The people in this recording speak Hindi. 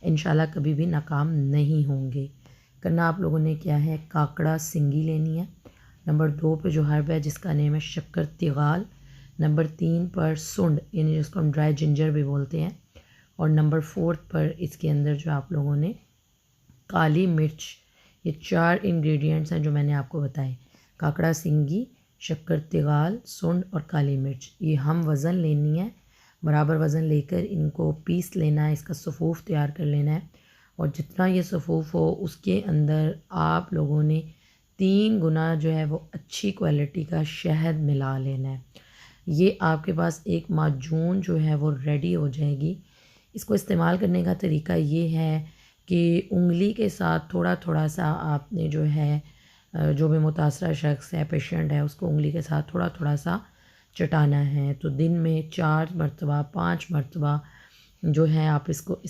इंशाल्लाह कभी भी नाकाम नहीं होंगे। करना आप लोगों ने क्या है, काकड़ा सिंगी लेनी है। नंबर 2 पे जो हर्ब है जिसका नेम है शक्कर तिगाल। नंबर 3 पर सुंड यानी जिसको हम ड्राई जिंजर भी बोलते हैं। और नंबर 4 पर इसके अंदर जो आप लोगों ने काली मिर्च, ये 4 इंग्रेडिएंट्स हैं जो मैंने आपको बताए। काकड़ा सिंगी, शक्कर तिगाल, सुंड और काली मिर्च, ये हम वज़न लेनी है। बराबर वज़न लेकर इनको पीस लेना है, इसका सफ़ूफ़ तैयार कर लेना है। और जितना ये सफ़ूफ़ हो उसके अंदर आप लोगों ने 3 गुना जो है वो अच्छी क्वालिटी का शहद मिला लेना है। ये आपके पास एक माजून जो है वो रेडी हो जाएगी। इसको इस्तेमाल करने का तरीका ये है कि उंगली के साथ थोड़ा थोड़ा सा आपने जो है जो भी मुतासरा शख्स है, पेशेंट है, उसको उंगली के साथ थोड़ा थोड़ा सा चटाना है। तो दिन में 4 मरतबा 5 मरतबा जो है आप इसको